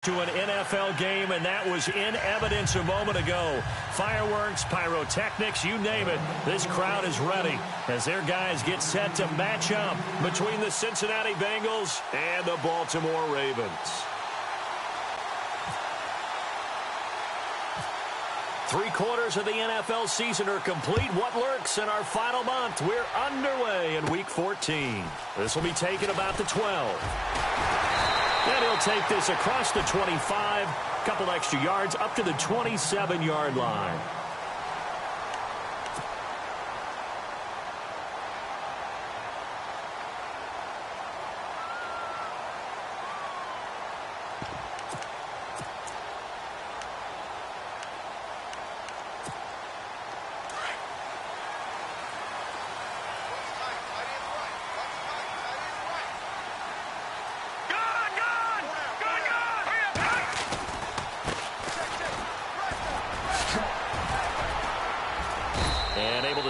To an NFL game, and that was in evidence a moment ago. Fireworks, pyrotechnics, you name it. This crowd is ready as their guys get set to match up between the Cincinnati Bengals and the Baltimore Ravens. 3/4 of the NFL season are complete. What lurks in our final month? We're underway in Week 14. This will be taken about the 12. And he'll take this across the 25, couple extra yards up to the 27-yard line.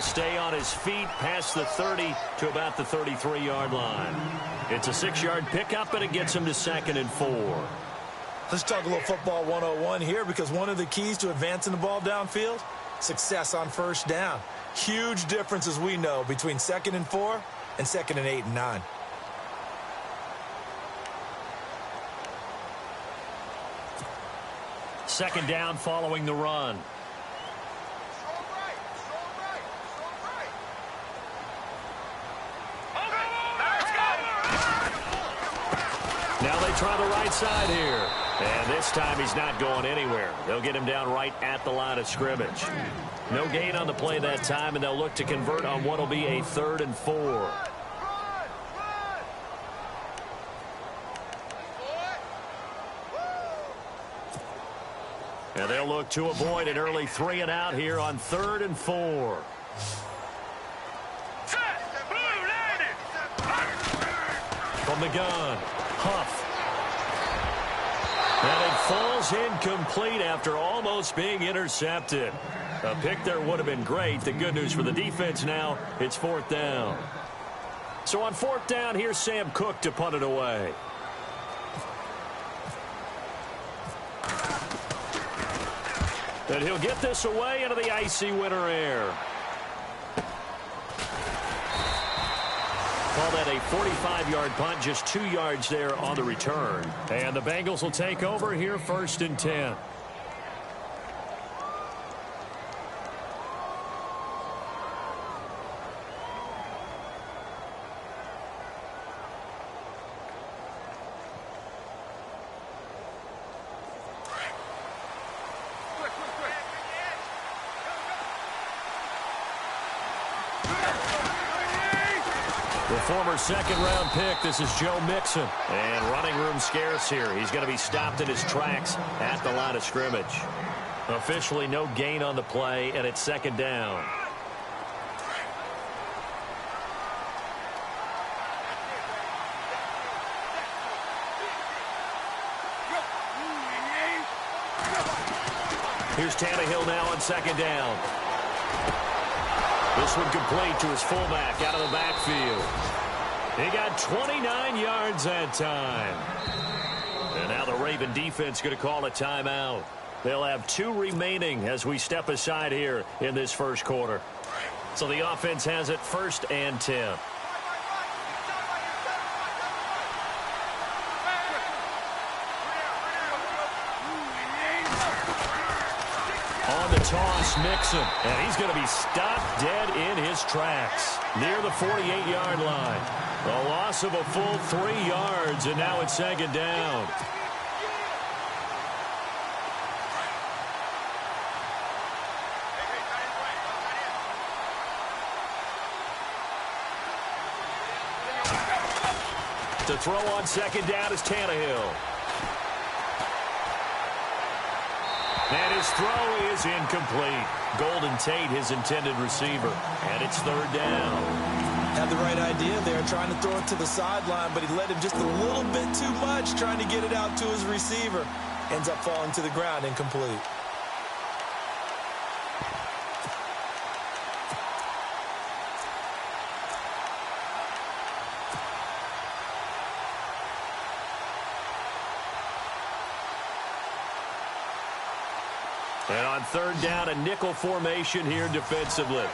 Stay on his feet past the 30 to about the 33-yard line. It's a 6-yard pickup, and it gets him to 2nd and 4. Let's talk a little football 101 here, because one of the keys to advancing the ball downfield, success on first down. Huge difference, as we know, between 2nd and 4 and 2nd and 8 and 9. Second down following the run. Now they try the right side here. And this time he's not going anywhere. They'll get him down right at the line of scrimmage. No gain on the play that time, and they'll look to convert on what will be a 3rd and 4. And they'll look to avoid an early 3 and out here on 3rd and 4. From the gun, Huff. And it falls incomplete after almost being intercepted. A pick there would have been great. The good news for the defense now, it's 4th down. So on 4th down, here's Sam Cook to punt it away. And he'll get this away into the icy winter air. Call that a 45-yard punt, just 2 yards there on the return. And the Bengals will take over here 1st and 10. Former 2nd-round pick, this is Joe Mixon. And running room scarce here. He's going to be stopped in his tracks at the line of scrimmage. Officially no gain on the play, and it's 2nd down. Here's Tannehill now on 2nd down. This one complete to his fullback out of the backfield. He got 29 yards that time. And now the Raven defense going to call a timeout. They'll have 2 remaining as we step aside here in this 1st quarter. So the offense has it 1st and 10. On the toss, Mixon. And he's going to be stopped dead in his tracks near the 48-yard line. A loss of a full 3 yards, and now it's 2nd down. To throw on 2nd down is Tannehill. And his throw is incomplete. Golden Tate, his intended receiver. And it's 3rd down. Had the right idea there, trying to throw it to the sideline, but he let him just a little bit too much, trying to get it out to his receiver. Ends up falling to the ground, incomplete. And on third down, a nickel formation here defensively.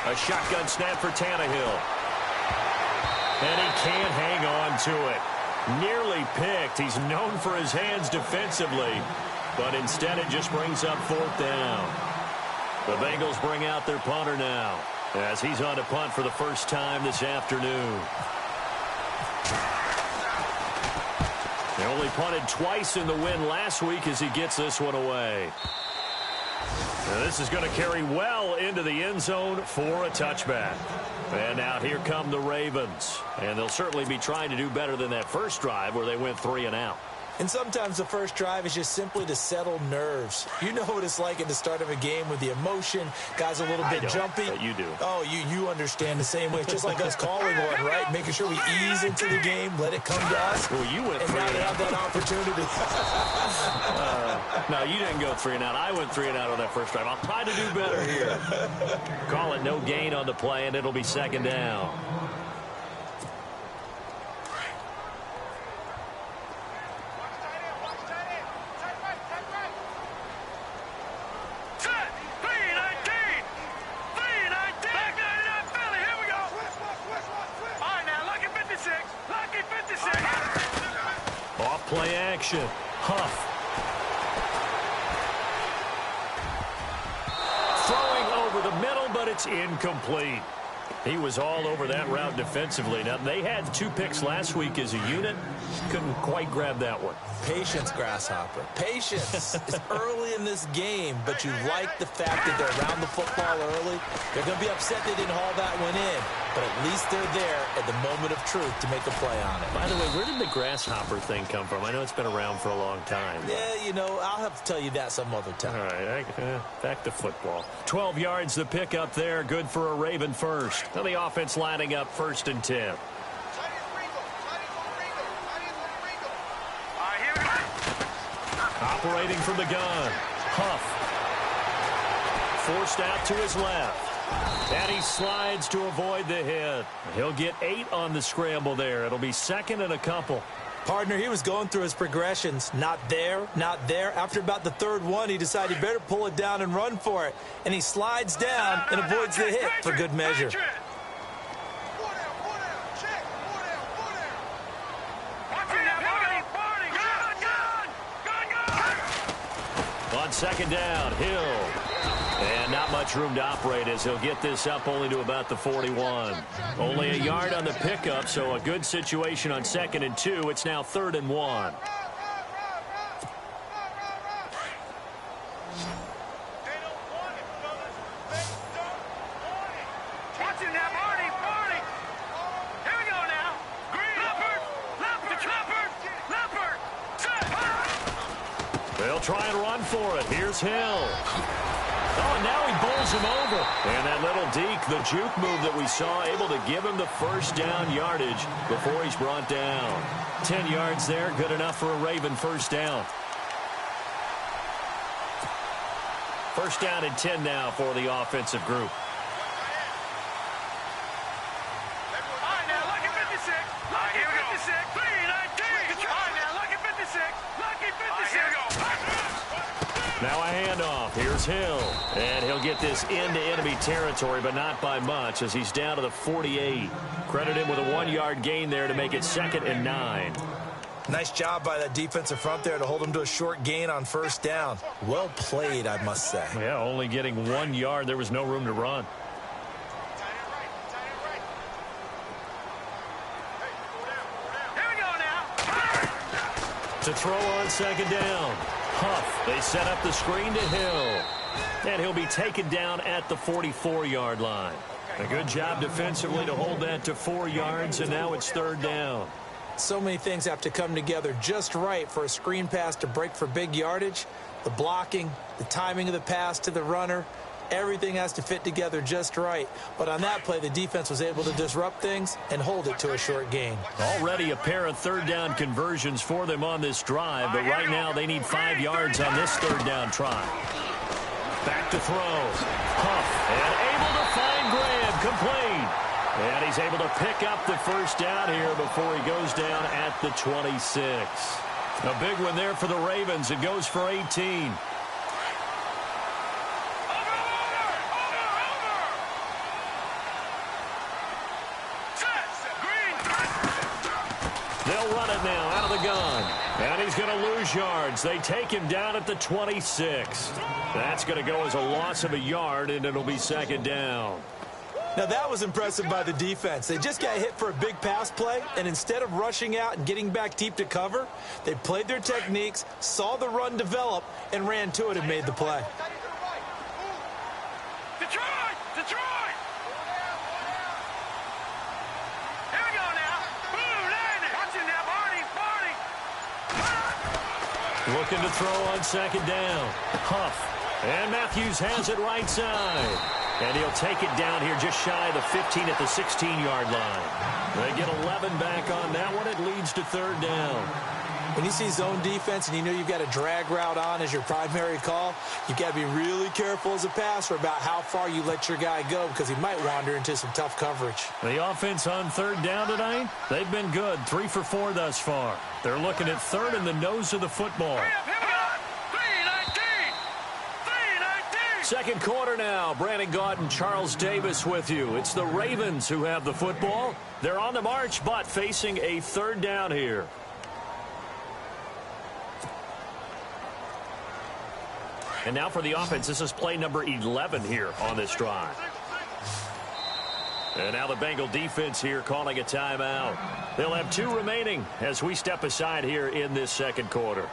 A shotgun snap for Tannehill. And he can't hang on to it. Nearly picked. He's known for his hands defensively, but instead it just brings up fourth down. The Bengals bring out their punter now, as he's on to punt for the first time this afternoon. He only punted twice in the win last week as he gets this one away. Now this is going to carry well into the end zone for a touchback. And now here come the Ravens. And they'll certainly be trying to do better than that first drive where they went 3 and out. And sometimes the first drive is just simply to settle nerves. You know what it's like at the start of a game with the emotion. Guys a little bit jumpy. But you do. Oh, you understand the same way. It's just like us calling one, right? Making sure we ease into the game, let it come to us. Well, you went 3 and now and they out. have that opportunity. No, you didn't go 3 and out. I went 3 and out on that first drive. I'll try to do better here. Call it no gain on the play, and it'll be second down. Play action. Huff. Throwing over the middle, but it's incomplete. He was all over that route defensively. Now, they had 2 picks last week as a unit. Couldn't quite grab that one. Patience, Grasshopper. Patience. It's early in this game, but you like the fact that they're around the football early. They're going to be upset they didn't haul that one in, but at least they're there at the moment of truth to make a play on it. By the way, where did the Grasshopper thing come from? I know it's been around for a long time. Yeah, you know, I'll have to tell you that some other time. All right, back to football. 12 yards the pick up there, good for a Raven first. Now the offense lining up 1st and 10. Operating from the gun. Huff. Forced out to his left. And he slides to avoid the hit. He'll get 8 on the scramble there. It'll be 2nd and a couple. Partner, he was going through his progressions. Not there, not there. After about the 3rd one, he decided he better pull it down and run for it. And he slides down and avoids the hit for good measure. On 2nd down, Hill. And not much room to operate as he'll get this up only to about the 41. Only a yard on the pickup, so a good situation on 2nd and 2. It's now 3rd and 1. They'll try and run for it. Here's Hill. Oh, and now he bowls him over. And that little deke, the juke move that we saw, able to give him the first down yardage before he's brought down. 10 yards there, good enough for a Raven first down. First down and 10 now for the offensive group. Now a handoff. Here's Hill. And he'll get this into enemy territory, but not by much as he's down to the 48. Credit him with a 1-yard gain there to make it 2nd and 9. Nice job by that defensive front there to hold him to a short gain on first down. Well played, I must say. Yeah, only getting 1 yard. There was no room to run. To throw on 2nd down. Huff. They set up the screen to Hill. And he'll be taken down at the 44-yard line. A good job defensively to hold that to 4 yards, and now it's 3rd down. So many things have to come together just right for a screen pass to break for big yardage. The blocking, the timing of the pass to the runner, everything has to fit together just right. But on that play, the defense was able to disrupt things and hold it to a short gain. Already a pair of 3rd down conversions for them on this drive, but right now they need 5 yards on this 3rd down try. Back to throw. Huff, and able to find Graham, complete. And he he's able to pick up the first down here before he goes down at the 26. A big one there for the Ravens. It goes for 18. They'll run it now out of the gun. And he's going to lose yards. They take him down at the 26. That's going to go as a loss of a yard, and it'll be second down. Now, that was impressive by the defense. They just got hit for a big pass play, and instead of rushing out and getting back deep to cover, they played their techniques, saw the run develop, and ran to it and made the play. Detroit! Detroit! Here we go now. Boom, landed. Watch it now, Barney. Looking to throw on second down. Huff. And Matthews has it right side. And he'll take it down here just shy of the 15 at the 16-yard line. They get 11 back on that one. It leads to third down. When you see zone defense and you know you've got a drag route on as your primary call, you've got to be really careful as a passer about how far you let your guy go because he might wander into some tough coverage. The offense on third down tonight, they've been good. 3 for 4 thus far. They're looking at third in the nose of the football. Second quarter now. Brandon Gaunt and Charles Davis with you. It's the Ravens who have the football. They're on the march, but facing a third down here. And now for the offense. This is play number 11 here on this drive. And now the Bengal defense here calling a timeout. They'll have 2 remaining as we step aside here in this second quarter.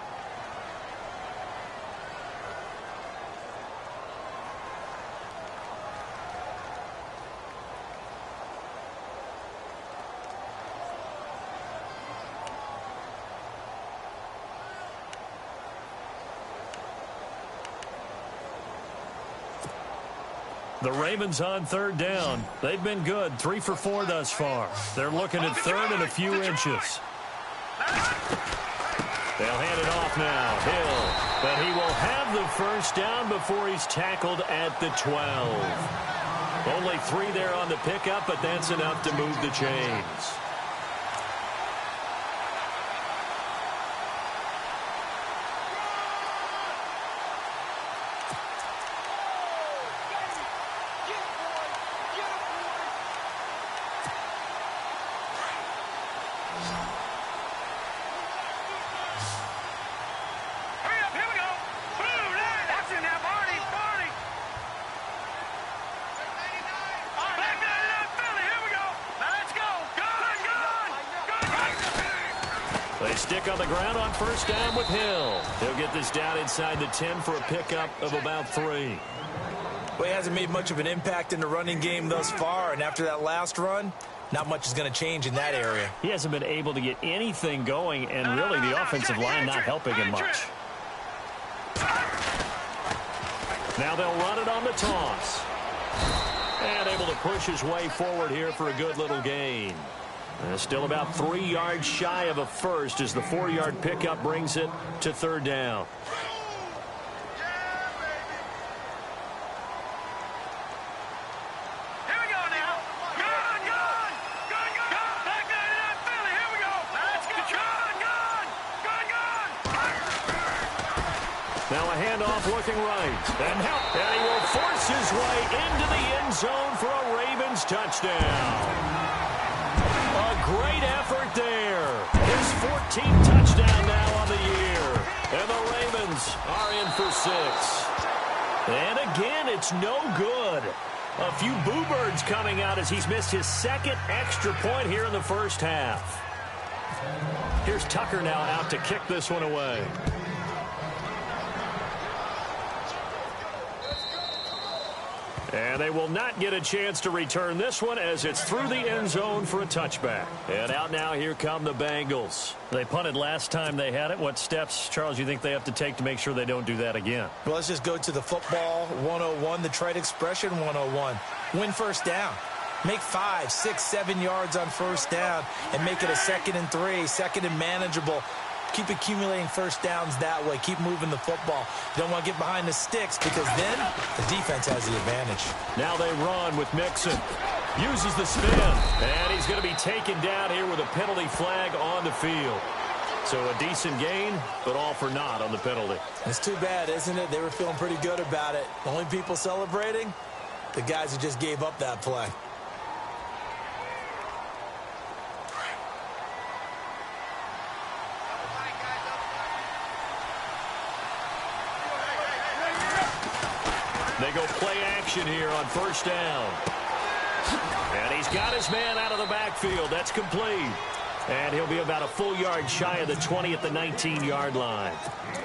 The Ravens on third down. They've been good. 3 for 4 thus far. They're looking at third and a few inches. They'll hand it off now. Hill. But he will have the first down before he's tackled at the 12. Only 3 there on the pickup, but that's enough to move the chains. They stick on the ground on first down with Hill. He'll get this down inside the 10 for a pickup of about 3. Well, he hasn't made much of an impact in the running game thus far, and after that last run, not much is going to change in that area. He hasn't been able to get anything going, and really the offensive line not helping him much. Now they'll run it on the toss. And able to push his way forward here for a good little gain. Still about 3 yards shy of a first as the 4-yard pickup brings it to third down. Here we go now. Gun, gun, gun, gun. Back there in Philly. Here we go. Let's go. Gun, gun, gun, gun. Now a handoff looking right. And he will force his way into the end zone for a Ravens touchdown. Great effort there. His 14th touchdown now on the year. And the Ravens are in for 6. And again, it's no good. A few boo birds coming out as he's missed his 2nd extra point here in the first half. Here's Tucker now out to kick this one away. And they will not get a chance to return this one as it's through the end zone for a touchback. And out now, here come the Bengals. They punted last time they had it. What steps, Charles, you think they have to take to make sure they don't do that again? Well, let's just go to the football 101, the trade expression 101. Win first down. Make 5, 6, 7 yards on first down and make it a 2nd and 3, 2nd and manageable. Keep accumulating first downs that way. Keep moving the football. You don't want to get behind the sticks because then the defense has the advantage. Now they run with Mixon. Uses the spin. And he's going to be taken down here with a penalty flag on the field. So a decent gain, but all for naught on the penalty. It's too bad, isn't it? They were feeling pretty good about it. The only people celebrating, the guys who just gave up that play. They go play action here on first down. And he's got his man out of the backfield. That's complete. And he'll be about a full yard shy of the 20 at the 19-yard line.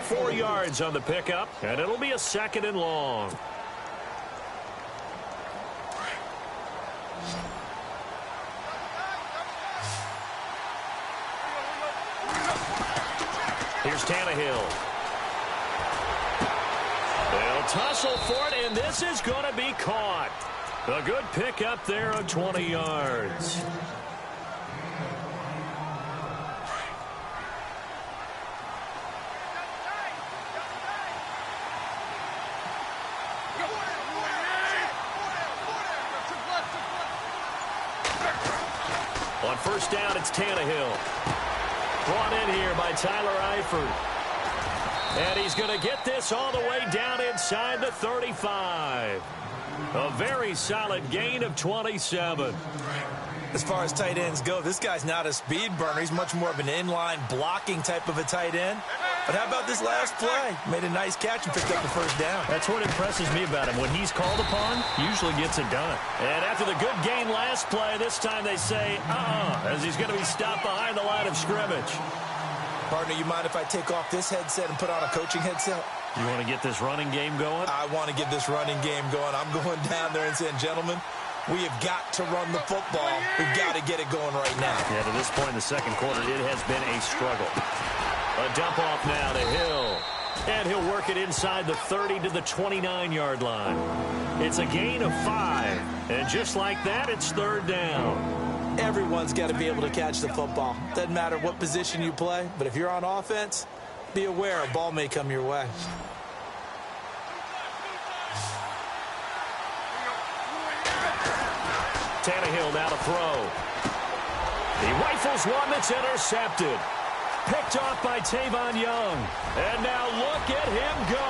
4 yards on the pickup, and it'll be a 2nd and long. Here's Tannehill. They'll tussle for it, and this is going to be caught. A good pickup there of 20 yards. On first down, it's Tannehill. Brought in here by Tyler Eifert. And he's going to get this all the way down inside the 35. A very solid gain of 27. As far as tight ends go, this guy's not a speed burner. He's much more of an inline blocking type of a tight end. But how about this last play? Made a nice catch and picked up the first down. That's what impresses me about him. When he's called upon, usually gets it done. And after the good gain last play, this time they say, as he's going to be stopped behind the line of scrimmage. Partner, you mind if I take off this headset and put on a coaching headset? You want to get this running game going? I want to get this running game going. I'm going down there and saying, gentlemen, we have got to run the football. We've got to get it going right now. Yeah, to this point in the second quarter, it has been a struggle. A dump off now to Hill. And he'll work it inside the 30 to the 29-yard line. It's a gain of 5. And just like that, it's 3rd down. Everyone's got to be able to catch the football. Doesn't matter what position you play, but if you're on offense, be aware a ball may come your way. Tannehill now to throw. He rifles one that's intercepted. Picked off by Tavon Young. And now look at him go.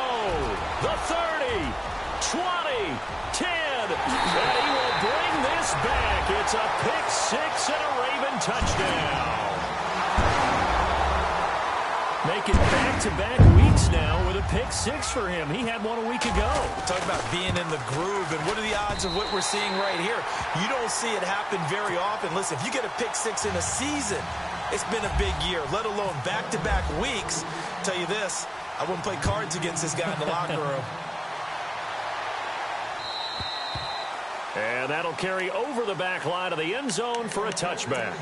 The 30, 20, 10. And he will bring this back. It's a pick 6 and a Raven touchdown. Making back-to-back weeks now with a pick 6 for him. He had one a week ago. Talk about being in the groove, and what are the odds of what we're seeing right here? You don't see it happen very often. Listen, if you get a pick 6 in a season, it's been a big year, let alone back-to-back weeks. Tell you this, I wouldn't play cards against this guy in the locker room. And that'll carry over the back line of the end zone for a touchback.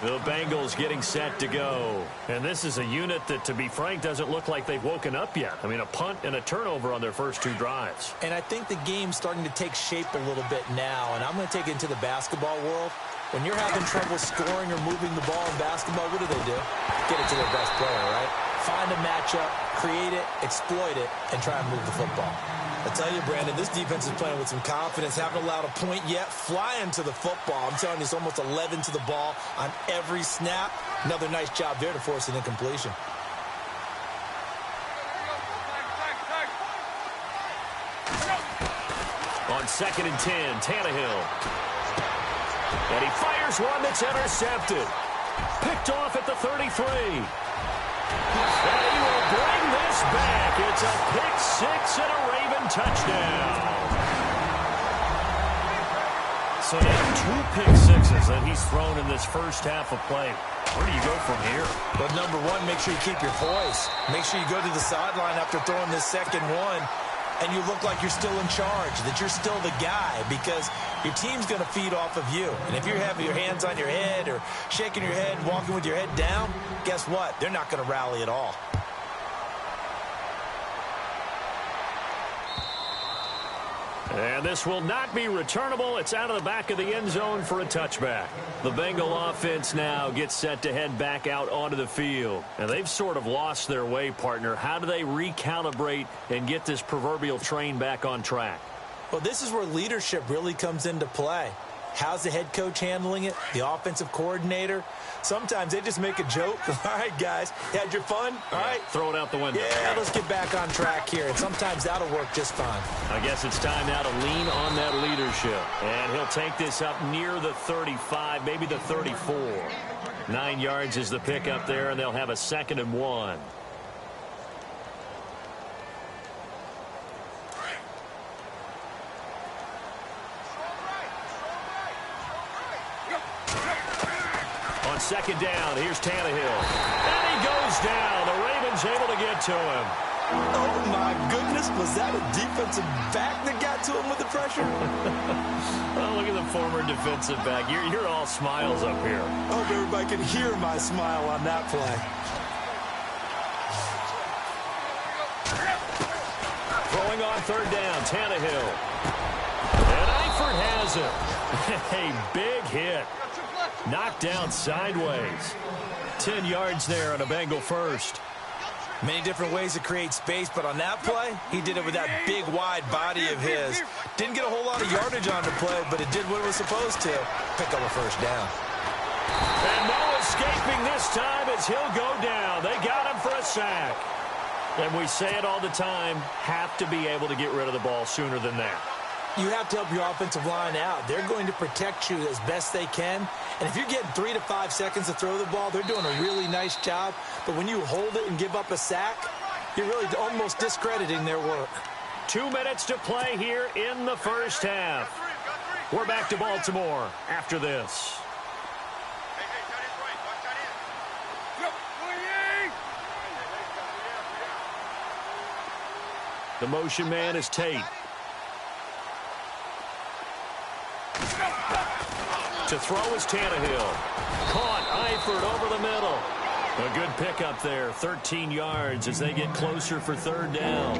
The Bengals getting set to go. And this is a unit that, to be frank, doesn't look like they've woken up yet. I mean, a punt and a turnover on their first 2 drives. And I think the game's starting to take shape a little bit now, and I'm going to take it into the basketball world. When you're having trouble scoring or moving the ball in basketball, what do? Get it to their best player, right? Find a matchup, create it, exploit it, and try and move the football. I tell you, Brandon, this defense is playing with some confidence. Haven't allowed a point yet. Flying to the football. I'm telling you, it's almost 11 to the ball on every snap. Another nice job there to force an incompletion. On 2nd and 10, Tannehill. And he fires one that's intercepted. Picked off at the 33. And he will bring this back. It's a pick 6 and a Raven touchdown. So now 2 pick 6s that he's thrown in this first half of play. Where do you go from here? But number one, make sure you keep your poise. Make sure you go to the sideline after throwing this second one, and you look like you're still in charge, that you're still the guy, because your team's going to feed off of you. And if you're having your hands on your head or shaking your head, walking with your head down, guess what? They're not going to rally at all. And this will not be returnable. It's out of the back of the end zone for a touchback. The Bengal offense now gets set to head back out onto the field. And they've sort of lost their way, partner. How do they recalibrate and get this proverbial train back on track? Well, this is where leadership really comes into play. How's the head coach handling it? The offensive coordinator? Sometimes they just make a joke. All right, guys, you had your fun? All right. Throw it out the window. Yeah, let's get back on track here, and sometimes that'll work just fine. I guess it's time now to lean on that leadership. And he'll take this up near the 35, maybe the 34. 9 yards is the pick up there, and they'll have a 2nd and 1. On 2nd down, here's Tannehill. And he goes down. The Ravens able to get to him. Oh, my goodness. Was that a defensive back that got to him with the pressure? Oh, look at the former defensive back. You're all smiles up here. I hope everybody can hear my smile on that play. Throwing on 3rd down, Tannehill. And Eifert has it. A big hit. Knocked down sideways. 10 yards there on a Bengal first. Many different ways to create space, but on that play, he did it with that big, wide body of his. Didn't get a whole lot of yardage on the play, but it did what it was supposed to. Pick up a 1st down. And no escaping this time as he'll go down. They got him for a sack. And we say it all the time, have to be able to get rid of the ball sooner than that. You have to help your offensive line out. They're going to protect you as best they can. And if you're getting 3 to 5 seconds to throw the ball, they're doing a really nice job. But when you hold it and give up a sack, you're really almost discrediting their work. 2 minutes to play here in the first half. We're back to Baltimore after this. The motion man is Tate. To throw is Tannehill. Caught Eifert over the middle. A good pickup there, 13 yards as they get closer for 3rd down.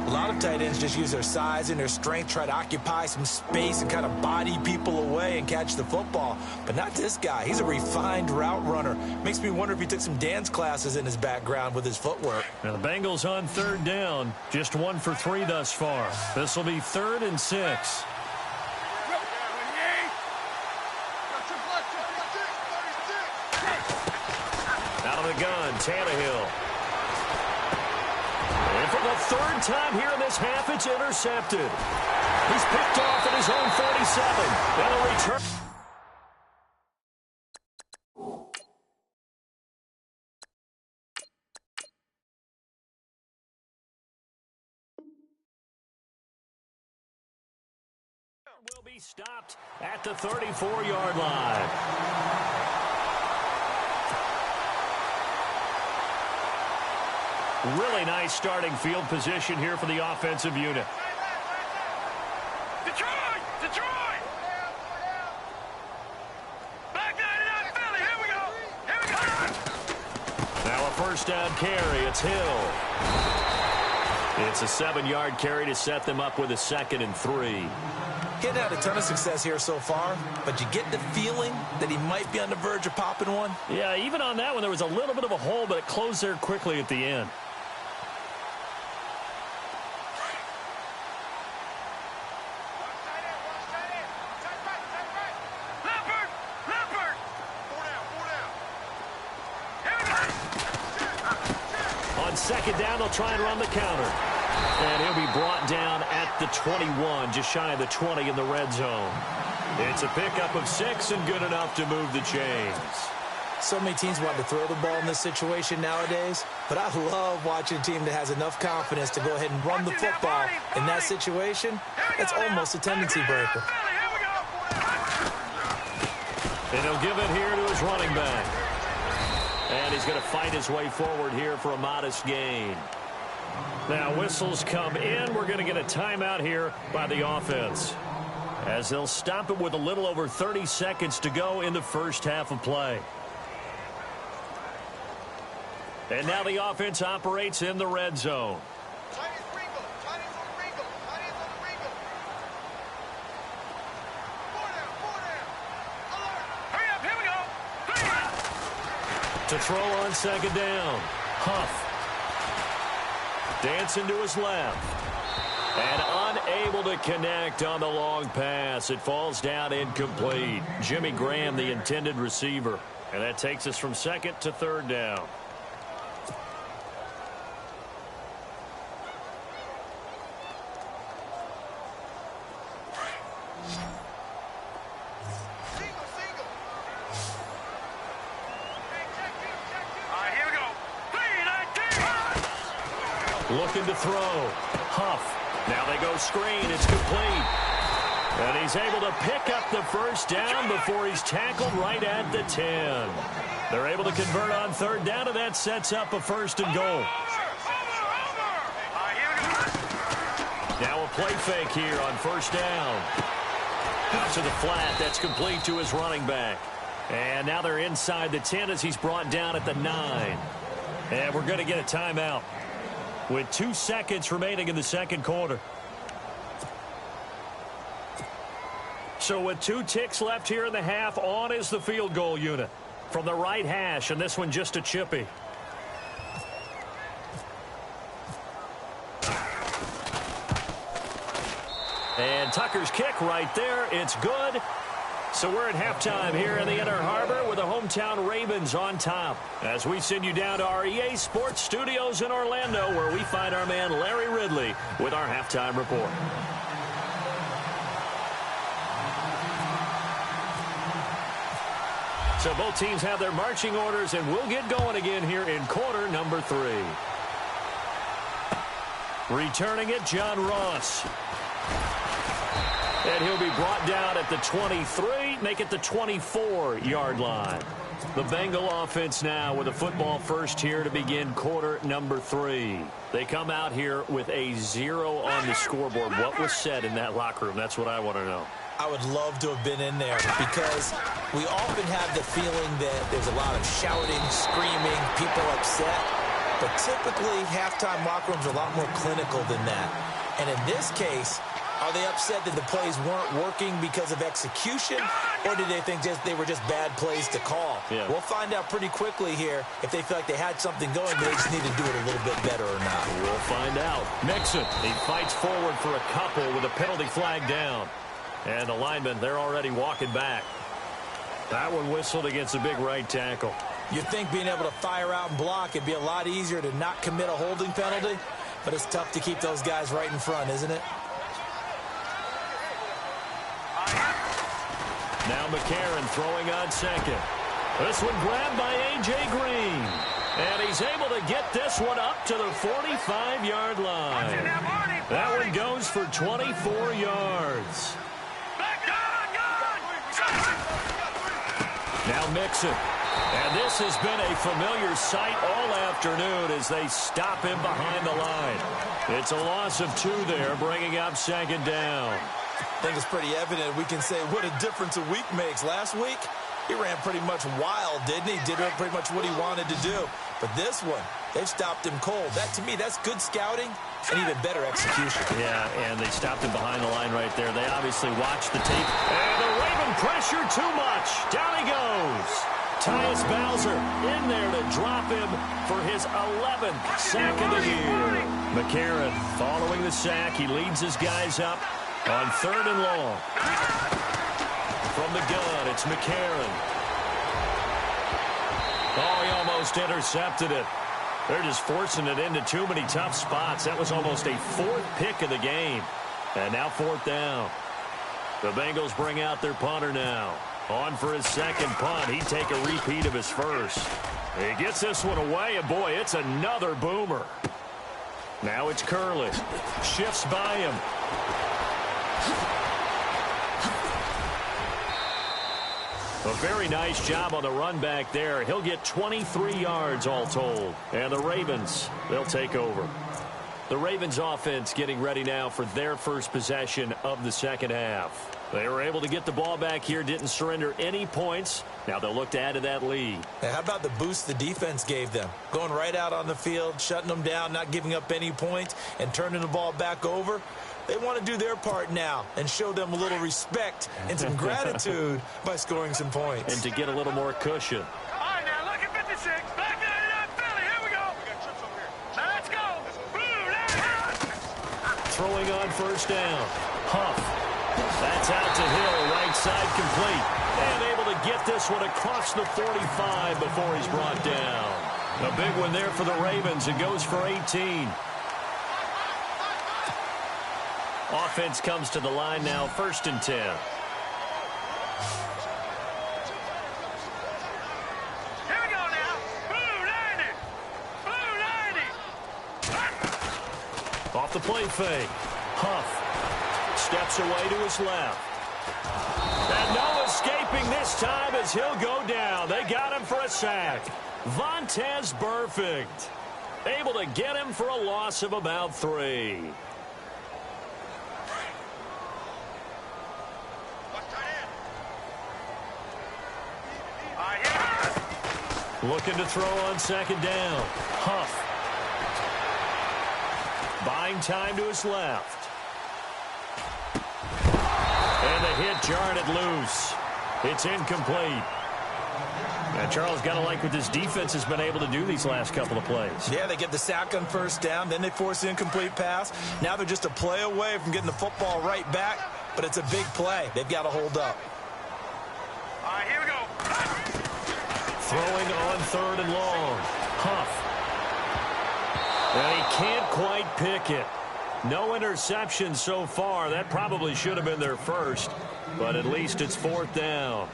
A lot of tight ends just use their size and their strength, try to occupy some space and kind of body people away and catch the football. But not this guy. He's a refined route runner. Makes me wonder if he took some dance classes in his background with his footwork. Now the Bengals on 3rd down. Just 1 for 3 thus far. This will be 3rd and 6. Out of the gun, Tannehill. And for the 3rd time here in this half, it's intercepted. He's picked off at his own 47. And a return. Will be stopped at the 34-yard line. Really nice starting field position here for the offensive unit. Detroit! Detroit! Back 99 Philly, here we go! Here we go! Now a 1st down carry, it's Hill. It's a 7-yard carry to set them up with a 2nd and 3. Getting had a ton of success here so far, but you get the feeling that he might be on the verge of popping one. Yeah, even on that one, there was a little bit of a hole, but it closed there quickly at the end. On 2nd down, they'll try and run the counter. And he'll be brought down at the 21, just shy of the 20 in the red zone. It's a pickup of 6 and good enough to move the chains. So many teams want to throw the ball in this situation nowadays, but I love watching a team that has enough confidence to go ahead and run the football in that situation. It's almost a tendency breaker. And he'll give it here to his running back. And he's going to fight his way forward here for a modest gain. Now whistles come in. We're going to get a timeout here by the offense, as they'll stop it with a little over 30 seconds to go in the first half of play. And now the offense operates in the red zone. To throw on 2nd down. Huff. Dancing to his left. And unable to connect on the long pass. It falls down incomplete. Jimmy Graham, the intended receiver. And that takes us from second to third down. Looking to throw. Huff. Now they go screen. It's complete. And he's able to pick up the first down before he's tackled right at the 10. They're able to convert on third down, and that sets up a first and goal. Now a play fake here on first down. Out to the flat. That's complete to his running back. And now they're inside the 10 as he's brought down at the 9. And we're going to get a timeout with 2 seconds remaining in the second quarter. So with 2 ticks left here in the half, on is the field goal unit from the right hash, and this one just a chippy. And Tucker's kick right there. It's good. So we're at halftime here in the Inner Harbor with the hometown Ravens on top, as we send you down to our EA Sports Studios in Orlando, where we find our man Larry Ridley with our halftime report. So both teams have their marching orders, and we'll get going again here in quarter number 3. Returning it, John Ross. And he'll be brought down at the 23, make it the 24-yard line. The Bengal offense now with a football first here to begin quarter number 3. They come out here with a 0 on the scoreboard. What was said in that locker room? That's what I want to know. I would love to have been in there because we often have the feeling that there's a lot of shouting, screaming, people upset. But typically, halftime locker rooms are a lot more clinical than that. And in this case, are they upset that the plays weren't working because of execution, or did they think they were just bad plays to call? Yeah. We'll find out pretty quickly here if they feel like they had something going, but they just need to do it a little bit better or not. We'll find out. Mixon, he fights forward for a couple with a penalty flag down. And the linemen, they're already walking back. That one whistled against a big right tackle. You'd think being able to fire out and block, it'd be a lot easier to not commit a holding penalty, but it's tough to keep those guys right in front, isn't it? Now McCarron throwing on second. This one grabbed by A.J. Green. And he's able to get this one up to the 45-yard line. That one goes for 24 yards. Now Mixon. And this has been a familiar sight all afternoon as they stop him behind the line. It's a loss of 2 there, bringing up second down. I think it's pretty evident we can say what a difference a week makes. Last week, he ran pretty much wild, didn't he? Did pretty much what he wanted to do. But this one, they've stopped him cold. That, to me, that's good scouting and even better execution. Yeah, and they stopped him behind the line right there. They obviously watched the tape. And the Raven pressure too much. Down he goes. Tyus Bowser in there to drop him for his 11th sack of the year. McCarron following the sack. He leads his guys up on 3rd and long. From the gun, it's McCarron. Oh, he almost intercepted it. They're just forcing it into too many tough spots. That was almost a 4th pick of the game. And now 4th down. The Bengals bring out their punter now. On for his second punt. He'd take a repeat of his first. He gets this one away, and boy, it's another boomer. Now it's Curley. Shifts by him. A very nice job on the run back there. He'll get 23 yards all told. And the Ravens, they'll take over. The Ravens offense getting ready now for their first possession of the second half. They were able to get the ball back here, didn't surrender any points. Now they'll look to add to that lead. Hey, how about the boost the defense gave them? Going right out on the field, shutting them down, not giving up any points, and turning the ball back over. They want to do their part now and show them a little respect and some gratitude by scoring some points. And to get a little more cushion. All right, now look at 56. Back 99 Philly. Here we go. Let's go. Throwing on on first down. Huff. That's out to Hill, right side complete. And able to get this one across the 45 before he's brought down. A big one there for the Ravens. It goes for 18. Offense comes to the line now, 1st and 10. Here we go now. Blue 90. Blue 90. Off the play fake. Huff steps away to his left. And no escaping this time as he'll go down. They got him for a sack. Vontaze Burfict able to get him for a loss of about 3. Looking to throw on 2nd down. Huff. Buying time to his left. And the hit jarred it loose. It's incomplete. Now, Charles, got to like what this defense has been able to do these last couple of plays. Yeah, they get the sack on 1st down, then they force the incomplete pass. Now they're just a play away from getting the football right back, but it's a big play. They've got to hold up. All right, here we go. Throwing on 3rd and long. Huff. And he can't quite pick it. No interception so far. That probably should have been their first, but at least it's 4th down.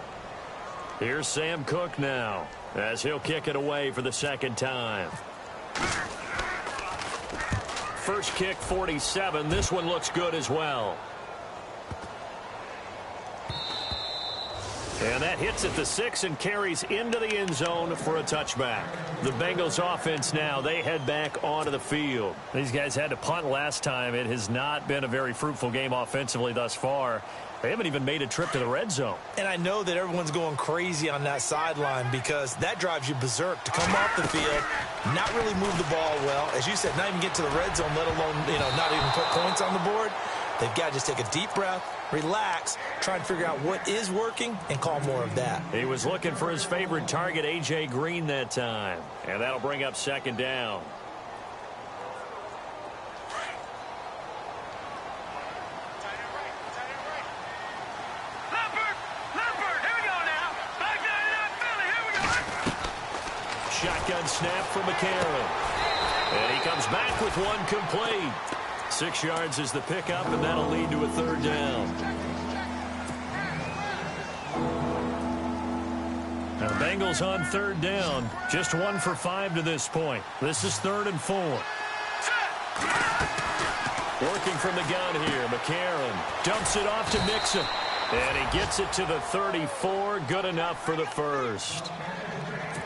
Here's Sam Cook now as he'll kick it away for the 2nd time. First kick, 47. This one looks good as well. And that hits at the 6 and carries into the end zone for a touchback. The Bengals offense now, they head back onto the field. These guys had to punt last time. It has not been a very fruitful game offensively thus far. They haven't even made a trip to the red zone. And I know that everyone's going crazy on that sideline because that drives you berserk to come off the field, not really move the ball well. As you said, not even get to the red zone, let alone, not even put points on the board. They've got to just take a deep breath, relax, try and figure out what is working, and call more of that. He was looking for his favorite target, A.J. Green, that time. And that'll bring up 2nd down. Shotgun snap for McCarron. And he comes back with one complete. 6 yards is the pickup, and that'll lead to a 3rd down. Now, the Bengals on 3rd down. Just 1 for 5 to this point. This is 3rd and 4. Working from the gun here, McCarron dumps it off to Mixon. And he gets it to the 34. Good enough for the first.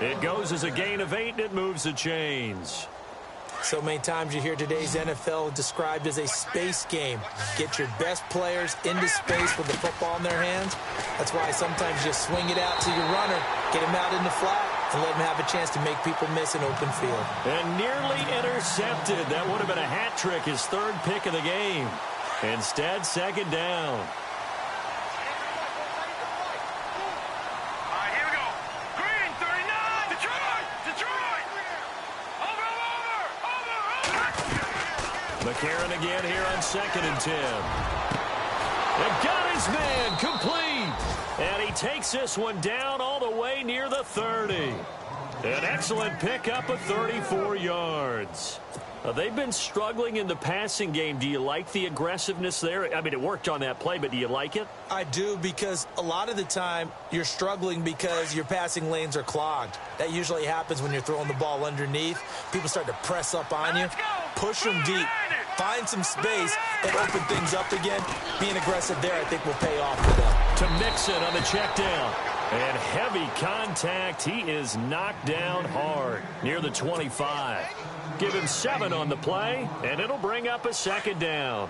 It goes as a gain of 8, and it moves the chains. So many times you hear today's NFL described as a space game. Get your best players into space with the football in their hands. That's why sometimes you swing it out to your runner, get him out in the flat, and let him have a chance to make people miss an open field. And nearly intercepted. That would have been a hat trick, his 3rd pick of the game. Instead, 2nd down. McCarron again here on 2nd and 10. And got his man complete. And he takes this one down all the way near the 30. An excellent pickup of 34 yards. They've been struggling in the passing game. Do you like the aggressiveness there? I mean, it worked on that play, but do you like it? I do, because a lot of the time you're struggling because your passing lanes are clogged. That usually happens when you're throwing the ball underneath. People start to press up on you, push them deep, find some space, and open things up again. Being aggressive there, I think, will pay off for them. To Mixon on the check down. And heavy contact. He is knocked down hard near the 25. Give him 7 on the play, and it'll bring up a 2nd down.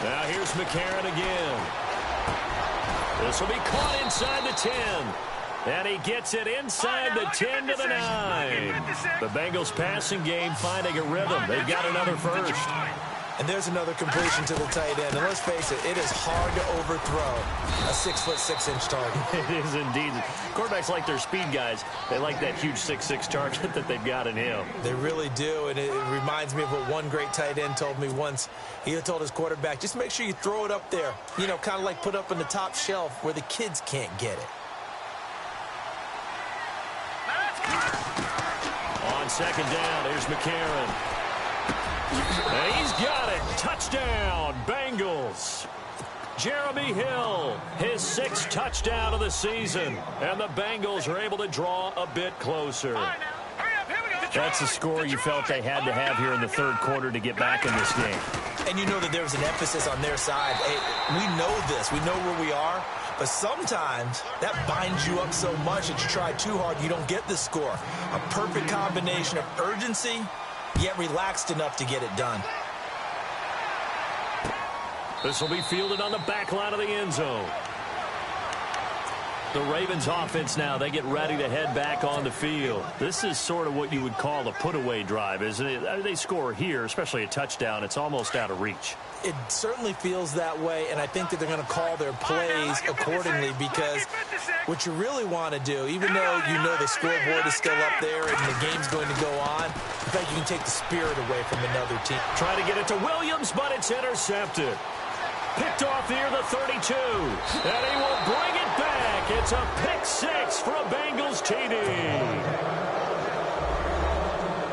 Now here's McCarron again. This will be caught inside the 10. And he gets it inside the 10 to the 9. The Bengals passing game finding a rhythm. They've got another first. And there's another completion to the tight end. And let's face it, it is hard to overthrow a 6'6" target. It is indeed. Quarterbacks like their speed guys. They like that huge 6'6" target that they've got in him. They really do, and it reminds me of what one great tight end told me once. He had told his quarterback, just make sure you throw it up there, you know, kind of like put up on the top shelf where the kids can't get it. On second down, there's McCarron. And he's got it. Touchdown, Bengals. Jeremy Hill, his 6th touchdown of the season. And the Bengals are able to draw a bit closer. That's the score you felt they had to have here in the third quarter to get back in this game. And you know that there's an emphasis on their side. Hey, we know this. We know where we are. But sometimes that binds you up so much that you try too hard, you don't get the score. A perfect combination of urgency, yet relaxed enough to get it done. This will be fielded on the back line of the end zone. The Ravens offense now, they get ready to head back on the field. This is sort of what you would call a put-away drive, isn't it? They score here, especially a touchdown. It's almost out of reach. It certainly feels that way, and I think that they're going to call their plays accordingly because what you really want to do, even though you know the scoreboard is still up there and the game's going to go on, in fact, you can take the spirit away from another team. Trying to get it to Williams, but it's intercepted. Picked off near the 32, and he will bring it back. It's a pick 6 for a Bengals TD.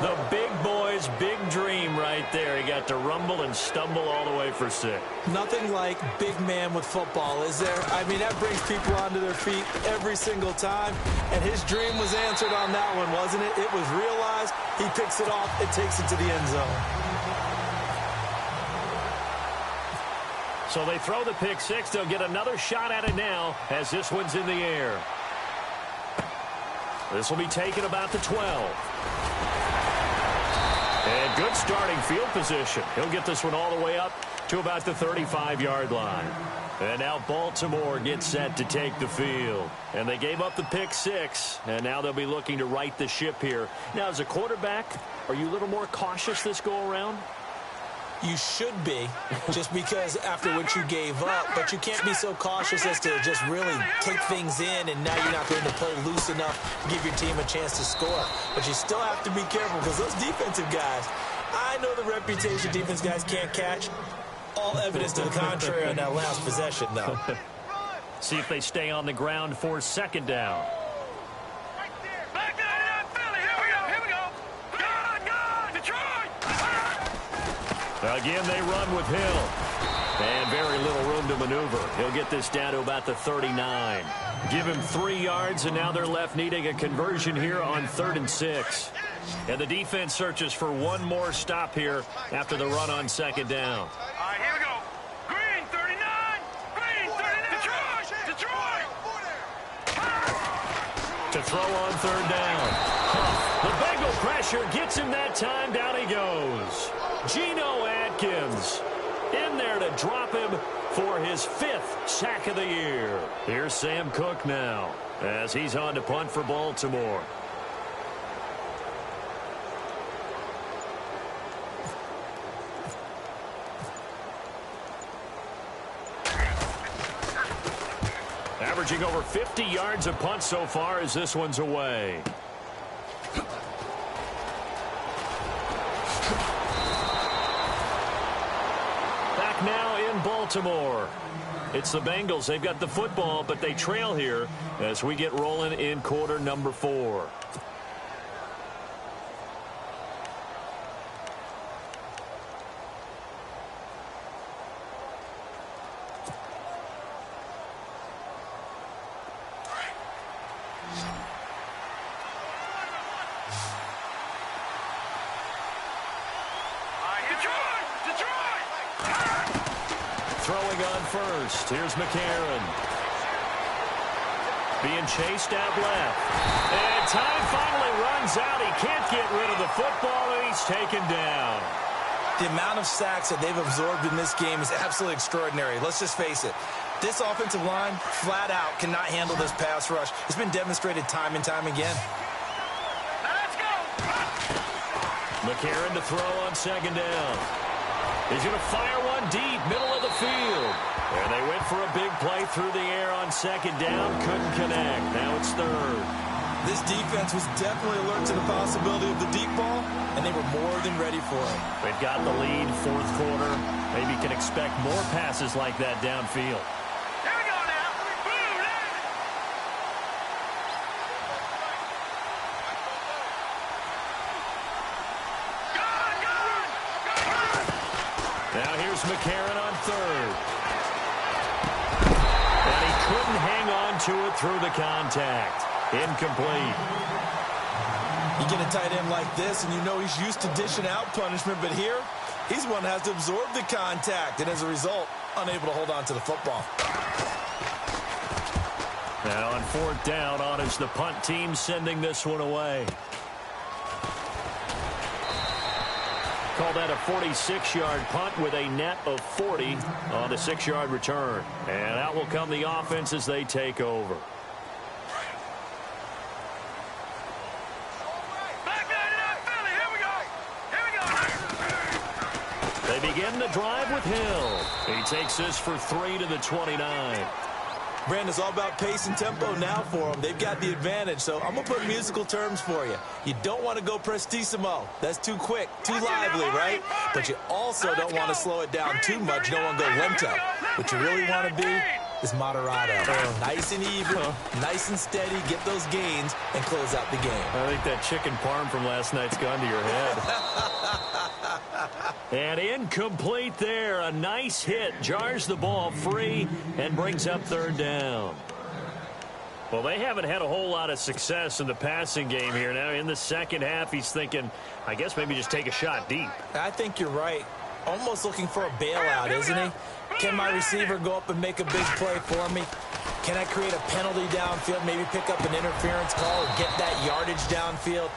The big boy's big dream right there. He got to rumble and stumble all the way for 6. Nothing like big man with football, is there? I mean, that brings people onto their feet every single time, and his dream was answered on that one, wasn't it? It was realized. He picks it off. It takes it to the end zone. So they throw the pick 6. They'll get another shot at it now as this one's in the air. This will be taken about the 12. And good starting field position. He'll get this one all the way up to about the 35-yard line. And now Baltimore gets set to take the field. And they gave up the pick 6, and now they'll be looking to right the ship here. Now, as a quarterback, are you a little more cautious this go-around? You should be, just because after what you gave up, but you can't be so cautious as to just really take things in, and now you're not going to play loose enough to give your team a chance to score. But you still have to be careful because those defensive guys, I know the reputation defense guys can't catch. All evidence to the contrary on that last possession, though. See if they stay on the ground for second down. Again, they run with Hill. And very little room to maneuver. He'll get this down to about the 39. Give him 3 yards, and now they're left needing a conversion here on 3rd and 6. And the defense searches for one more stop here after the run on second down. All right, here we go. Green, 39. Green, 39. Detroit. To throw on 3rd down. The Bengal pressure gets him that time. Down he goes. Geno Atkins in there to drop him for his 5th sack of the year. Here's Sam Cook now as he's on to punt for Baltimore. Averaging over 50 yards a punt so far as this one's away. Now in Baltimore. It's the Bengals. They've got the football, but they trail here as we get rolling in quarter number 4. Throwing on first. Here's McCarron. Being chased out left. And time finally runs out. He can't get rid of the football, and he's taken down. The amount of sacks that they've absorbed in this game is absolutely extraordinary. Let's just face it. This offensive line, flat out, cannot handle this pass rush. It's been demonstrated time and time again. Let's go. McCarron to throw on second down. He's going to fire one deep, middle of the field. And they went for a big play through the air on second down. Couldn't connect. Now it's third. This defense was definitely alert to the possibility of the deep ball, and they were more than ready for it. They've got the lead, fourth quarter. Maybe can expect more passes like that downfield. Here we go now. Boom, Now here's McCarron on third. And he couldn't hang on to it through the contact. Incomplete. You get a tight end like this, and you know he's used to dishing out punishment, but here, he's one that has to absorb the contact, and as a result, unable to hold on to the football. Now on fourth down, on is the punt team sending this one away. Call that a 46-yard punt with a net of 40 on the 6-yard return. And out will come the offense as they take over. They begin the drive with Hill. He takes this for 3 to the 29. Brandon, it's all about pace and tempo now for them. They've got the advantage, so I'm going to put musical terms for you. You don't want to go prestissimo. That's too quick, too lively, right? But you also don't want to slow it down too much. You don't want to go lento. What you really want to be is moderato. Nice and even, nice and steady, get those gains, and close out the game. I think that chicken parm from last night's gone to your head. And incomplete there. A nice hit. Jars the ball free and brings up third down. Well, they haven't had a whole lot of success in the passing game here. Now in the second half, he's thinking, I guess maybe just take a shot deep. I think you're right. Almost looking for a bailout, isn't he? Can my receiver go up and make a big play for me? Can I create a penalty downfield, maybe pick up an interference call or get that yardage downfield?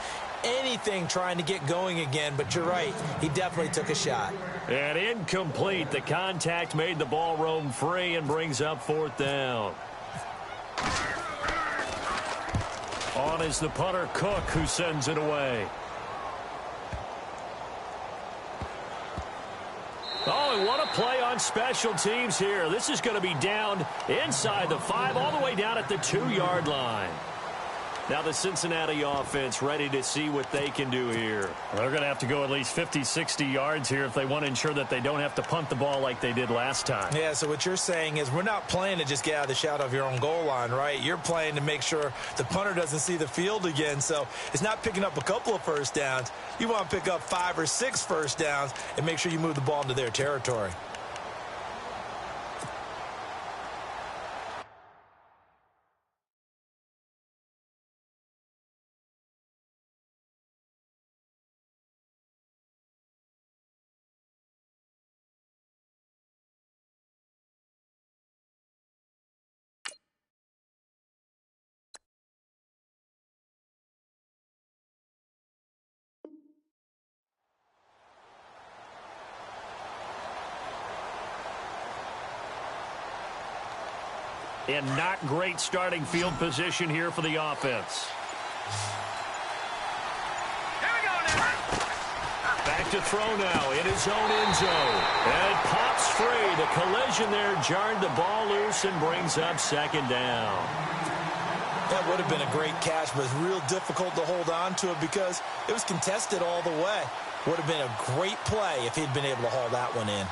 Anything trying to get going again, but you're right. He definitely took a shot. And incomplete. The contact made the ball roam free and brings up fourth down. On is the punter, Cook, who sends it away. Oh, and what a play on special teams here. This is going to be down inside the 5, all the way down at the 2-yard line. Now the Cincinnati offense ready to see what they can do here. They're going to have to go at least 50, 60 yards here if they want to ensure that they don't have to punt the ball like they did last time. Yeah, so what you're saying is we're not playing to just get out of the shadow of your own goal line, right? You're playing to make sure the punter doesn't see the field again. So it's not picking up a couple of first downs. You want to pick up 5 or 6 first downs and make sure you move the ball into their territory. And not great starting field position here for the offense. Here we go now. Back to throw now in his own end zone. And it pops free. The collision there jarred the ball loose and brings up second down. That would have been a great catch, but it's real difficult to hold on to it because it was contested all the way. Would have been a great play if he'd been able to haul that one in.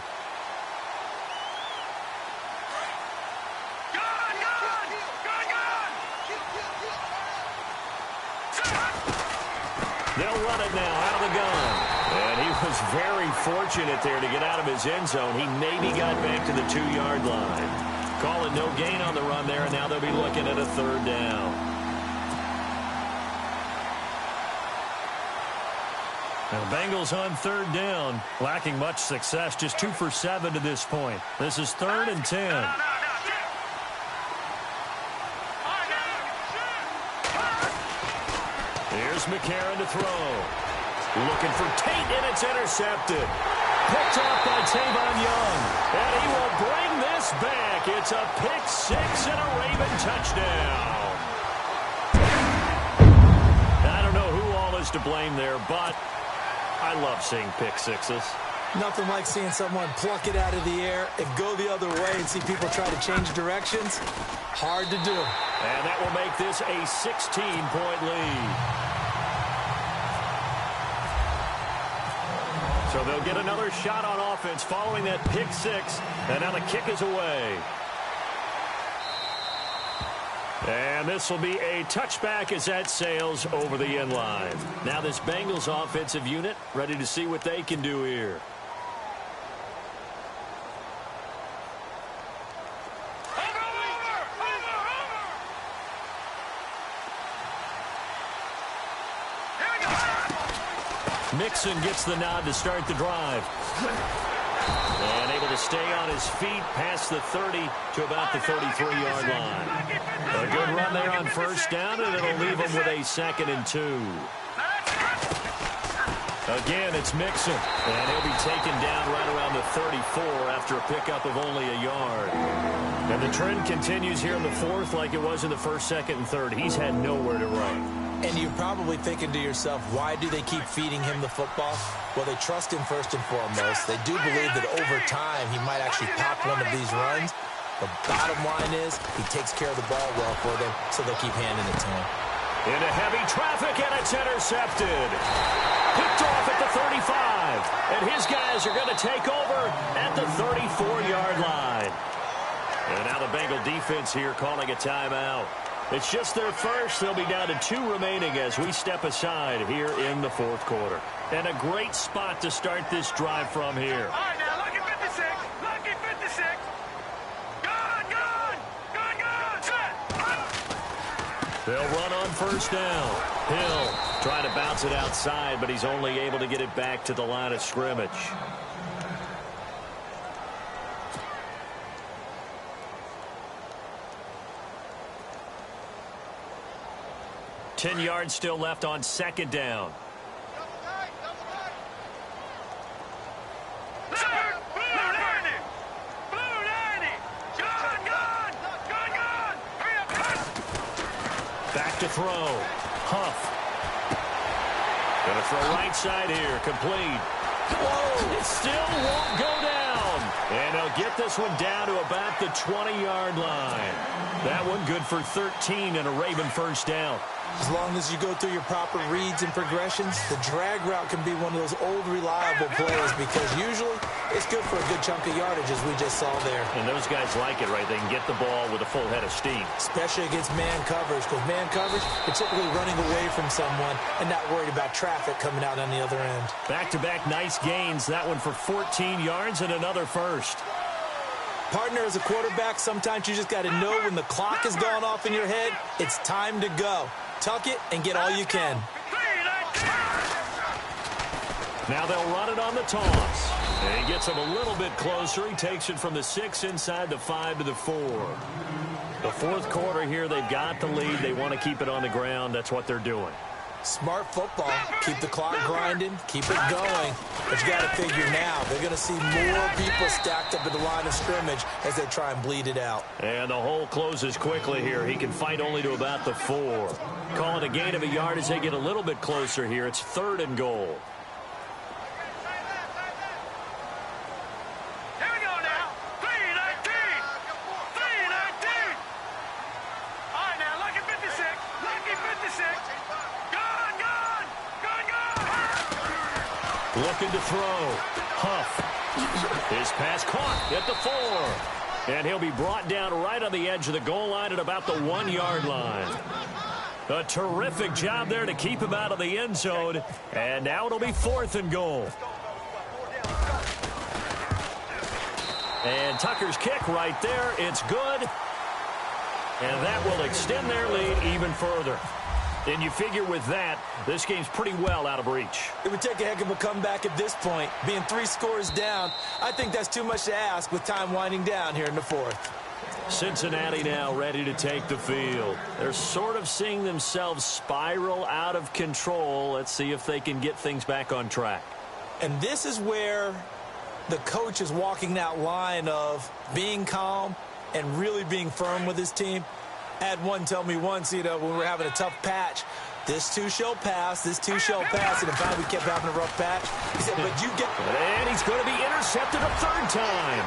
They'll run it now out of the gun. And he was very fortunate there to get out of his end zone. He maybe got back to the 2-yard line. Call it no gain on the run there, and now they'll be looking at a third down. Now, the Bengals on third down, lacking much success, just 2 for 7 to this point. This is 3rd and 10. Here's McCarron to throw. Looking for Tate, and it's intercepted. Picked off by Tavon Young. And he will bring this back. It's a pick 6 and a Raven touchdown. I don't know who all is to blame there, but I love seeing pick 6s. Nothing like seeing someone pluck it out of the air and go the other way and see people try to change directions. Hard to do. And that will make this a 16-point lead. So they'll get another shot on offense following that pick six. And now the kick is away. And this will be a touchback as that sails over the end line. Now this Bengals offensive unit ready to see what they can do here. Mixon gets the nod to start the drive. And able to stay on his feet past the 30 to about the 33-yard line. A good run there on first down, and it'll leave him with a 2nd and 2. Again, it's Mixon. And he'll be taken down right around the 34 after a pickup of only a yard. And the trend continues here in the fourth like it was in the first, second, and third. He's had nowhere to run. And you're probably thinking to yourself, why do they keep feeding him the football? Well, they trust him first and foremost. They do believe that over time he might actually pop one of these runs. The bottom line is he takes care of the ball well for them, so they'll keep handing it to him. Into heavy traffic, and it's intercepted. Picked off at the 35. And his guys are going to take over at the 34-yard line. And now the Bengal defense here calling a timeout. It's just their first. They'll be down to 2 remaining as we step aside here in the fourth quarter. And a great spot to start this drive from here. All right, now, look at 56. Look at 56. Good, set. They'll run on first down. Hill trying to bounce it outside, but he's only able to get it back to the line of scrimmage. Ten yards still left on second down. Back to throw. Huff. Going to throw right side here. Complete. Whoa! It still won't go down. And they'll get this one down to about the 20-yard line. That one good for 13 and a Raven first down. As long as you go through your proper reads and progressions, the drag route can be one of those old reliable plays because usually it's good for a good chunk of yardage, as we just saw there. And those guys like it, right? They can get the ball with a full head of steam. Especially against man coverage, because man coverage, you're typically running away from someone and not worried about traffic coming out on the other end. Back-to-back nice gains. That one for 14 yards and another first. Partner, as a quarterback, sometimes you just got to know when the clock has gone off in your head, it's time to go. Tuck it and get all you can. Now they'll run it on the toss. And he gets him a little bit closer. He takes it from the 6 inside the 5 to the 4. The fourth quarter here, they've got the lead. They want to keep it on the ground. That's what they're doing. Smart football. Keep the clock grinding. Keep it going. But you got to figure now, they're going to see more people stacked up at the line of scrimmage as they try and bleed it out. And the hole closes quickly here. He can fight only to about the 4. Call it a gain of a yard as they get a little bit closer here. It's 3rd and goal. Here we go now. 3-19. 3-19. All right, now, look at 56. Look at 56. Looking to throw. Huff. His pass caught at the 4. And he'll be brought down right on the edge of the goal line at about the 1-yard line. A terrific job there to keep him out of the end zone. And now it'll be 4th and goal. And Tucker's kick right there. It's good. And that will extend their lead even further. And you figure with that, this game's pretty well out of reach. It would take a heck of a comeback at this point. Being 3 scores down, I think that's too much to ask with time winding down here in the 4th. Cincinnati now ready to take the field. They're sort of seeing themselves spiral out of control. Let's see if they can get things back on track. And this is where the coach is walking that line of being calm and really being firm with his team. I had one tell me once, when we were having a tough patch, This too shall pass. This too shall pass. And in fact, we kept having a rough patch. He said, but you get... And he's going to be intercepted a third time.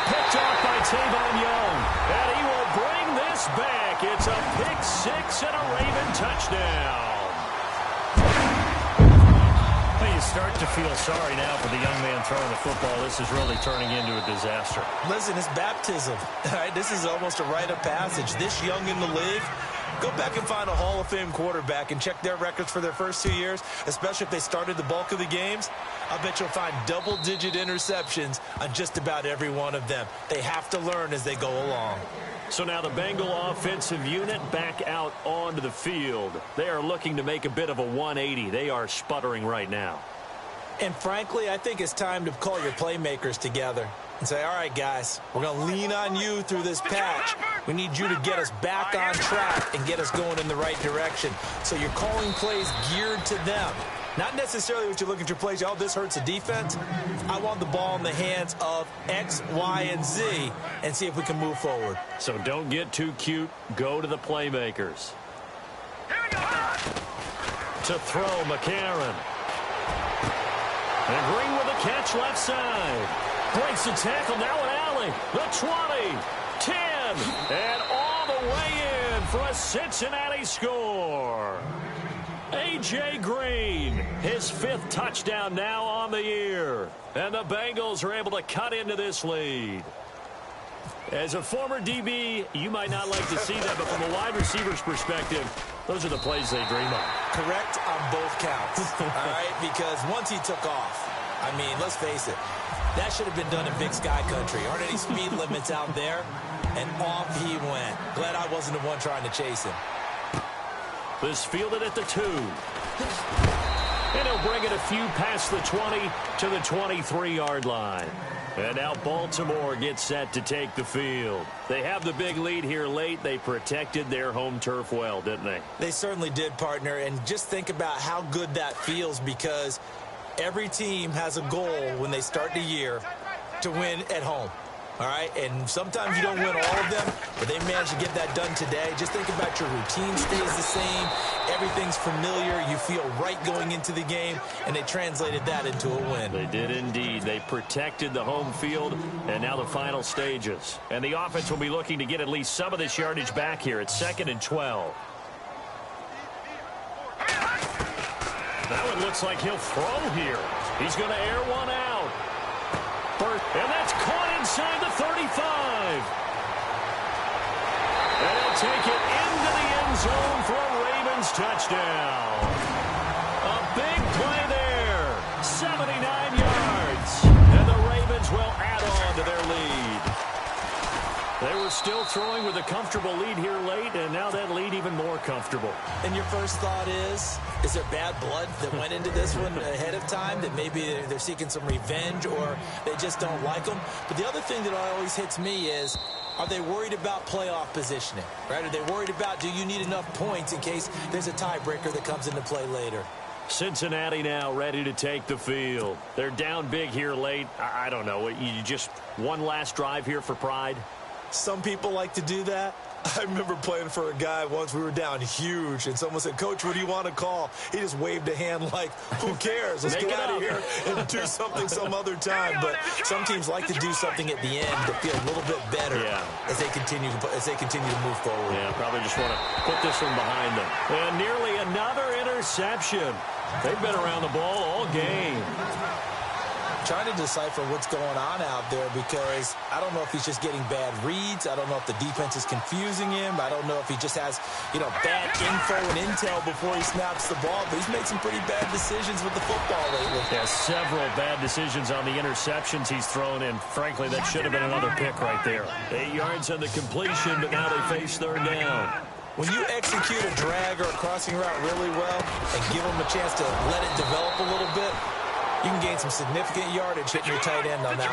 Picked off by Tavon Young. And he will bring this back. It's a pick six and a Raven touchdown. Well, you start to feel sorry now for the young man throwing the football. This is really turning into a disaster. Listen, it's baptism. All right, this is almost a rite of passage. This young in the league, go back and find a Hall of Fame quarterback and check their records for their first 2 years, especially if they started the bulk of the games. I bet you'll find double-digit interceptions on just about every one of them. They have to learn as they go along. So now the Bengal offensive unit back out onto the field. They are looking to make a bit of a 180. They are sputtering right now. And frankly, I think it's time to call your playmakers together and say, all right, guys, we're going to lean on you through this patch. We need you to get us back on track and get us going in the right direction. So you're calling plays geared to them. Not necessarily what you look at your plays, oh, this hurts the defense. I want the ball in the hands of X, Y, and Z and see if we can move forward. So don't get too cute. Go to the playmakers. To throw, McCarron. And Green with a catch left side. Breaks the tackle, now an alley. The 20, 10, and all the way in for a Cincinnati score. A.J. Green, his fifth touchdown now on the year. And the Bengals are able to cut into this lead. As a former DB, you might not like to see that, but from a wide receiver's perspective, those are the plays they dream of. Correct on both counts, all right? Because once he took off, I mean, let's face it, that should have been done in Big Sky Country. Aren't any speed limits out there? And off he went. Glad I wasn't the one trying to chase him. This fielded at the 2. And he'll bring it a few past the 20 to the 23-yard line. And now Baltimore gets set to take the field. They have the big lead here late. They protected their home turf well, didn't they? They certainly did, partner. And just think about how good that feels, because every team has a goal when they start the year to win at home. All right, and sometimes you don't win all of them, but they managed to get that done today. Just think about your routine stays the same. Everything's familiar. You feel right going into the game, and they translated that into a win. They did indeed. They protected the home field, and now the final stages. And the offense will be looking to get at least some of this yardage back here at 2nd and 12. That one looks like he'll throw here. He's going to air one out. And that's caught inside the 35. And he'll take it into the end zone for a Ravens touchdown. A big play there. 79 yards. And the Ravens will add on to their lead. They were still throwing with a comfortable lead here late, and now that lead even more comfortable. And your first thought is there bad blood that went into this one ahead of time, that maybe they're seeking some revenge or they just don't like them? But the other thing that always hits me is, are they worried about playoff positioning? Right? Are they worried about, do you need enough points in case there's a tiebreaker that comes into play later? Cincinnati now ready to take the field. They're down big here late. I don't know. You just one last drive here for pride? Some people like to do that. I remember playing for a guy once. We were down huge, and someone said, "Coach, what do you want to call?" He just waved a hand like, who cares? Let's get out of here and do something some other time. But some teams like to do something at the end to feel a little bit better as they continue to move forward. Yeah, probably just want to put this one behind them. And nearly another interception. They've been around the ball all game. Trying to decipher what's going on out there, because I don't know if he's just getting bad reads. I don't know if the defense is confusing him. I don't know if he just has, bad info and intel before he snaps the ball. But he's made some pretty bad decisions with the football lately. Yeah, several bad decisions on the interceptions he's thrown in. Frankly, that should have been another pick right there. 8 yards on the completion, but now they face third down. When you execute a drag or a crossing route really well and give them a chance to let it develop a little bit, you can gain some significant yardage hitting your tight end on that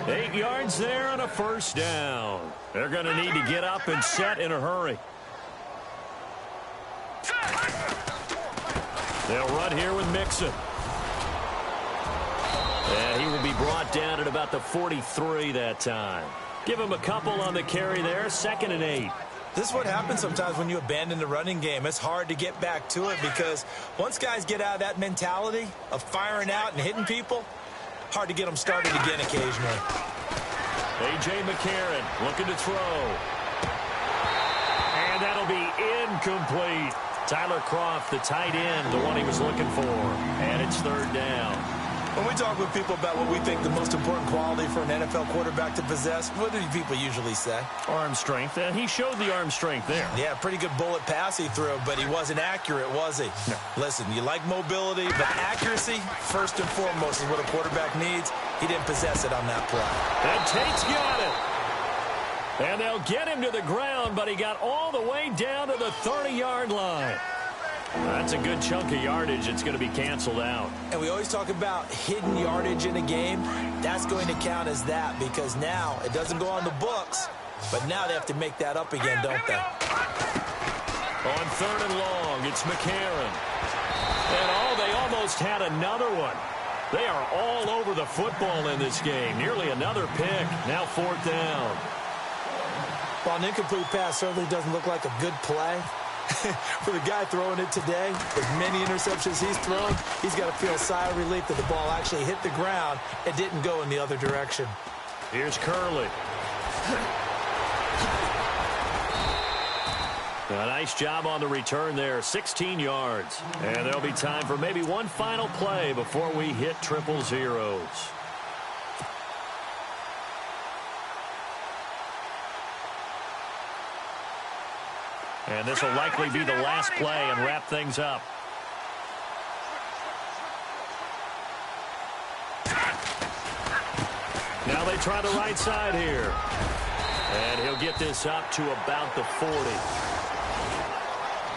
one. 8 yards there on a first down. They're going to need to get up and set in a hurry. They'll run here with Mixon. And he will be brought down at about the 43 that time. Give him a couple on the carry there. 2nd and 8. This is what happens sometimes when you abandon the running game. It's hard to get back to it because once guys get out of that mentality of firing out and hitting people, hard to get them started again occasionally. A.J. McCarron looking to throw. And that'll be incomplete. Tyler Kroft, the tight end, the one he was looking for. And it's third down. When we talk with people about what we think the most important quality for an NFL quarterback to possess, what do people usually say? Arm strength, and he showed the arm strength there. Yeah, pretty good bullet pass he threw, but he wasn't accurate, was he? No. Listen, you like mobility, but accuracy, first and foremost, is what a quarterback needs. He didn't possess it on that play. And Tate's got it. And they'll get him to the ground, but he got all the way down to the 30-yard line. That's a good chunk of yardage. It's going to be canceled out. And we always talk about hidden yardage in a game. That's going to count as that because now it doesn't go on the books, but now they have to make that up again, don't they? On third and long, it's McCarron. And they almost had another one. They are all over the football in this game. Nearly another pick. Now fourth down. Well, an incomplete pass certainly doesn't look like a good play. For the guy throwing it today, as many interceptions he's thrown, he's got to feel a sigh of relief that the ball actually hit the ground and didn't go in the other direction. Here's Curley. A nice job on the return there, 16 yards. And there'll be time for maybe one final play before we hit triple zeros. And this will likely be the last play and wrap things up. Now they try the right side here. And he'll get this up to about the 40.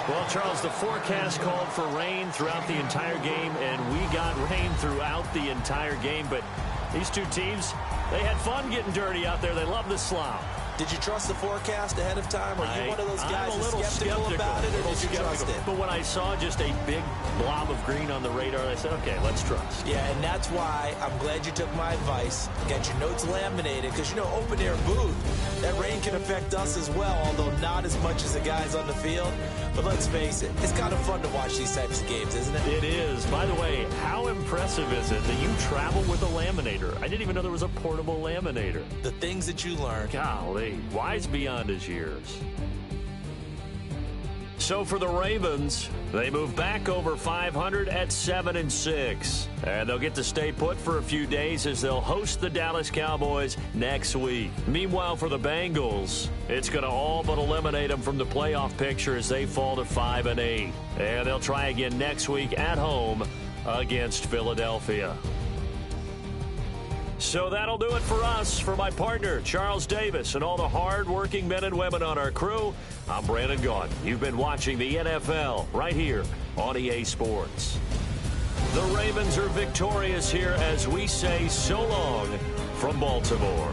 Well, Charles, the forecast called for rain throughout the entire game, and we got rain throughout the entire game. But these two teams, they had fun getting dirty out there. They love the slop. Did you trust the forecast ahead of time? Or are you one of those guys that's skeptical about it, or did you trust it? But when I saw just a big blob of green on the radar, I said, okay, let's trust. Yeah, and that's why I'm glad you took my advice. Get your notes laminated, because, you know, open-air booth, that rain can affect us as well, although not as much as the guys on the field. But let's face it, it's kind of fun to watch these types of games, isn't it? It is. By the way, how impressive is it that you travel with a laminator? I didn't even know there was a portable laminator. The things that you learn. Golly, wise beyond his years. So for the Ravens, they move back over 500 at 7-6. And they'll get to stay put for a few days as they'll host the Dallas Cowboys next week. Meanwhile, for the Bengals, it's going to all but eliminate them from the playoff picture as they fall to 5-8. And they'll try again next week at home against Philadelphia. So that'll do it for us. For my partner, Charles Davis, and all the hard-working men and women on our crew, I'm Brandon Gaudin. You've been watching the NFL right here on EA Sports. The Ravens are victorious here as we say so long from Baltimore.